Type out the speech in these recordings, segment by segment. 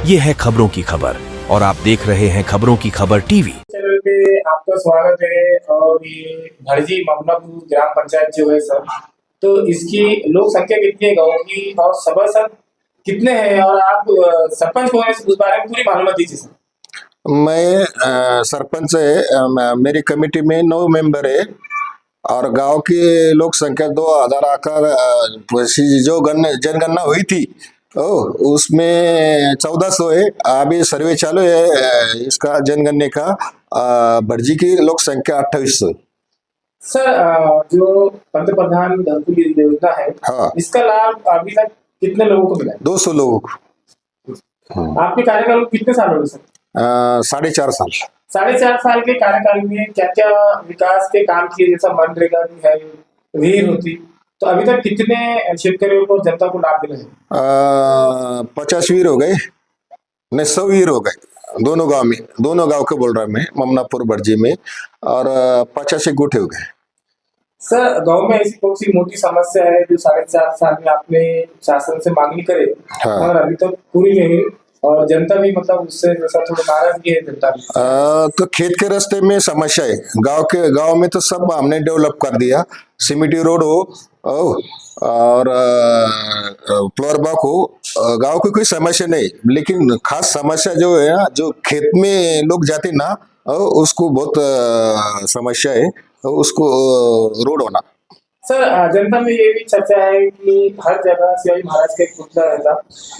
ये है खबरों की खबर और आप देख रहे हैं खबरों की खबर टीवी चैनल पे आपका स्वागत है। और ये भड़जी ममनापुर ग्राम पंचायत जो है सर, तो इसकी लोक संख्या कितनी है गाँव की, और सभासद कितने हैं, और आप सरपंच कौन है उस बारे में पूरी मालूमात दीजिए सर। मैं सरपंच है। मेरी कमेटी में 9 मेंबर है और गांव की लोक संख्या 2000 आकर जो जनगणना हुई थी उसमें 1400 है। अभी सर्वे चालू है इसका जनगणने का। भटजी की लोक संख्या 2800 है। सर जो पंतप्रधान घरकुल योजना है, हाँ, इसका लाभ अभी तक कितने लोगों को मिला है? 200 लोगों को। आपके कार्यकाल में कितने साल हो गए सर? 4.5 साल। 4.5 साल के कार्यकाल में क्या क्या विकास के काम किए, जैसा मनरेगा भी है, वीर होती, तो अभी तक कितने शेतकरियों को, जनता को लाभ मिला है? 50 वीर हो गए, नहीं 100 वीर हो गए दोनों गांव में। दोनों गांव के बोल रहा मैं, ममनापुर भटजी में, और 85 गुटे हो गए। सर गांव में ऐसी कौन सी मोटी समस्या है जो 4.5 साल में आपने शासन से मांगनी करे, हाँ। मगर अभी तक पूरी नहीं, और जनता भी मतलब उससे जैसा थोड़ा नाराजगी है जनता भी? तो खेत के रास्ते में समस्या है। गांव में तो सब हमने डेवलप कर दिया। सिमिटी रोड हो और फ्लोर बाग हो, गांव की कोई समस्या नहीं। लेकिन खास समस्या जो है ना, जो खेत में लोग जाते ना, उसको बहुत समस्या है, उसको रोड होना। सर जनता में ये भी चर्चा है कि हर जगह शिवाजी महाराज का एक पुतला रहता,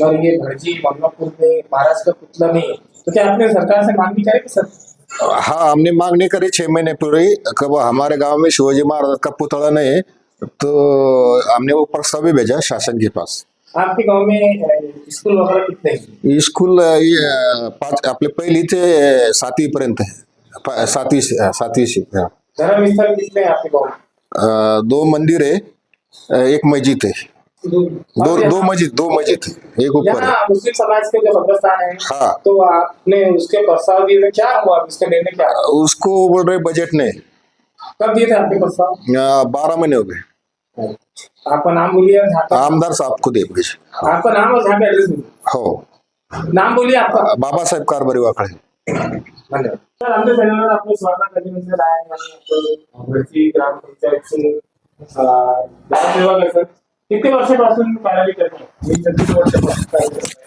और ये भटजी ममनापुर में महाराज का पुतला नहीं है, तो क्या आपने सरकार से मांगनी करेगी सर? हाँ, हमने मांगने करी 6 महीने पूरी। कब हमारे गांव में शिवाजी महाराज का पुतला नहीं है, तो हमने वो प्रस्ताव भी भेजा शासन के पास। आपके गांव में स्कूल वगैरह कितने हैं? स्कूल आपले 1ली ते 7वी पर्यंत है। 7वी से हाँ। धर्म स्थल कितने हैं आपके गांव में? 2 मंदिर है, एक मस्जिद है। दो मस्जिद है, एक ऊपर है। यहाँ मुस्लिम समाज के जो कब्रस्तान है, हाँ। तो आपने उसके प्रस्ताव दिए थे, क्या हुआ उसका निर्णय क्या है? उसको बोल रहे बजट ने। कब दिए थे आपके प्रस्ताव? 12 महीने हो गए। आपका नाम बोलिए, आमदार साहब को दे भेज। आपका नाम और जहाँ का एड्रेस बोलिए। हो, नाम बोलिए आपका। बाबा साहेब कारभारी वाकड़े। धन्यवाद सर। हमने चैनल में आपको स्वागत अभिनंदन आया है। भटजी ग्राम पंचायत से ग्राम सेवक है सर, कितने वर्षापासून कार्य करते हैं? मी 36 वर्षापासून कार्य करते हैं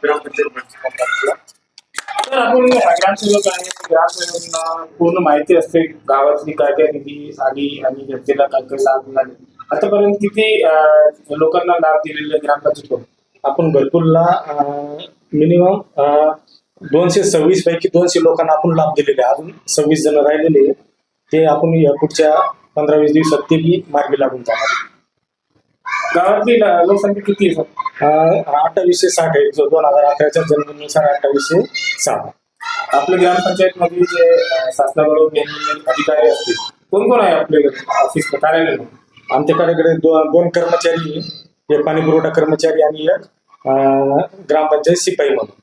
ग्राम पंचायत भटजी. तर आपण ग्रामसेवक आहे. ग्रामसेवकांना पूर्ण माहिती असते गावातली काय काय निधी आली आणि जनतेला काय काय लाभ मिळाले. आतापर्यंत किती लोकांना लाभ दिलेले ग्रामपंचायत? आपण घरकुलला मिनिमम 226 पैकी 200 लोकांना आपण लाभ दिलेले. अजून 26 जण राहिलेले, ते आपण या पुढच्या 15-20 दिवसात ते बी मार्गी लागून जाणार. गावातली लोकसंख्या किती आहे सर? 2860 आहे. जो 2011च्या जनगणनेनुसार 2860. आपल्या ग्रामपंचायत मध्ये जे शासनाकडून नेमलेले अधिकारी असतील, कोण कोण आहे आपल्या ऑफिस कार्यालय? आमच्याकडे 2 कर्मचारी, एक पाणी पुरवठा कर्मचारी आणि एक ग्रामपंचायत शिपाई म्हणून.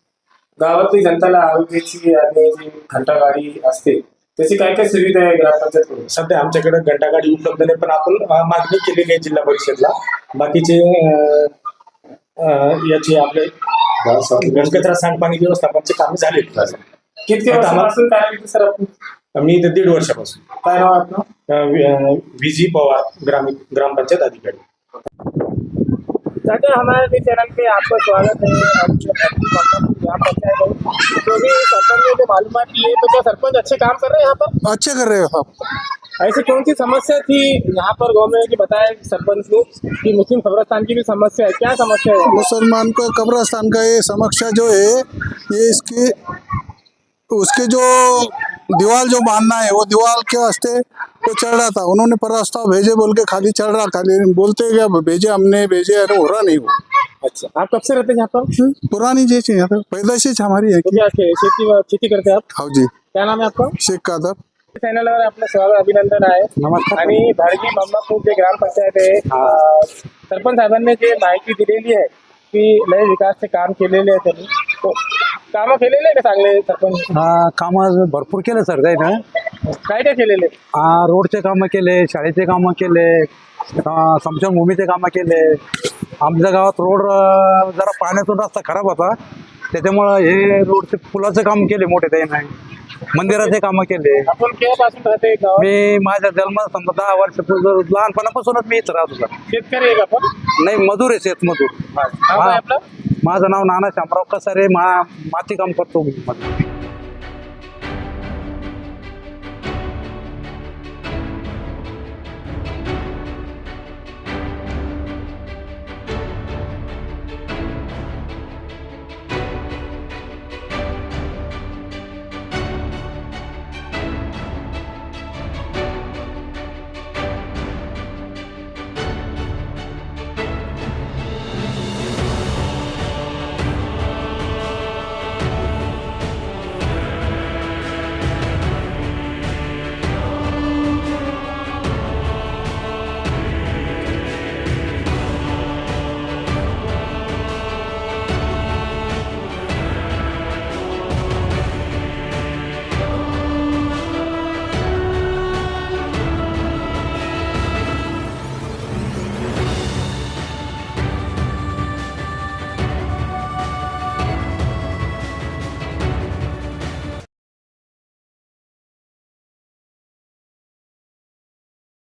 गावातली जनताला आरोग्याची आणि जी घंटागाडी असते त्याची काय काय सुविधा आहे ग्रामपंचायत? सध्या आमच्याकडे घंटागाडी उपलब्ध नाही, पण आपण मागणी केलेली आहे जिल्हा परिषदला. बाकीचे याची आपले गणकचरा सांडपाणी व्यवस्थापनचे काम झाले. किती वर्षापासून काय करते सर आपण? मी इथे 1.5 वर्षापासून. काय नाव आपलं? VG पवार, ग्रामपंचायत अधिकारी. सर हमारे चैनल पे आपका स्वागत है। ग्राम पंचायत है, जो भी सरपंच ने जो मालूमात की है, तो क्या सरपंच अच्छे काम कर रहे हैं यहाँ पर? अच्छे कर रहे हो आप। ऐसी कौन सी समस्या थी यहाँ पर गाँव में कि बताया सरपंच को कि मुस्लिम कब्रस्तान की भी समस्या है? क्या समस्या है? मुसलमान को कब्रस्तान का ये समस्या जो है, ये इसकी उसके जो दीवार जो बांधना है, वो दीवार के वास्ते वो चल रहा था। उन्होंने प्रस्ताव भेजे बोल के खाली चल रहा, खाली बोलते क्या भेजे, हमने भेजे, अरे हो रहा नहीं वो। अच्छा, आप कब से रहते हैं यहाँ पर? पुरानी जैसी यहाँ पर पैदाइश हमारी है। तो क्या खेती करते हैं आप? हाँ जी। क्या नाम है आपका? शेख कादर. चॅनलवर आपलं स्वागत अभिनंदन आहे. आणि भटजी ममनापूर जे ग्रामपंचायत आहे, सरपंच साहेबांनी जे माहिती दिलेली आहे की लय विकासचे काम केलेले आहे त्यांनी, तो कामं केलेले आहे का चांगले सरपंच? कामं भरपूर केले सर. काय ना काय काय केलेले? रोडचे कामं केले, शाळेचे कामं केले, स्मशानभूमीचे कामं केले. आमच्या गावात रोड जरा पाण्यातून रस्ता खराब होता, त्याच्यामुळं हे रोडचे पुलाचं काम केले मोठे त्याने, मंदिराचे कामं केले. आपण केव्हापासून राहते गावात? मी माझ्या जन्मात समजा 10 वर्षापूर्वी लहानपणापासूनच मी इथं राहत होता. शेतकरी आहे का आपण? नाही, मजूर आहे, शेतमजूर. नाव काय आपलं? माझं नाव नाना शामराव कसारे, माती काम करतो मी.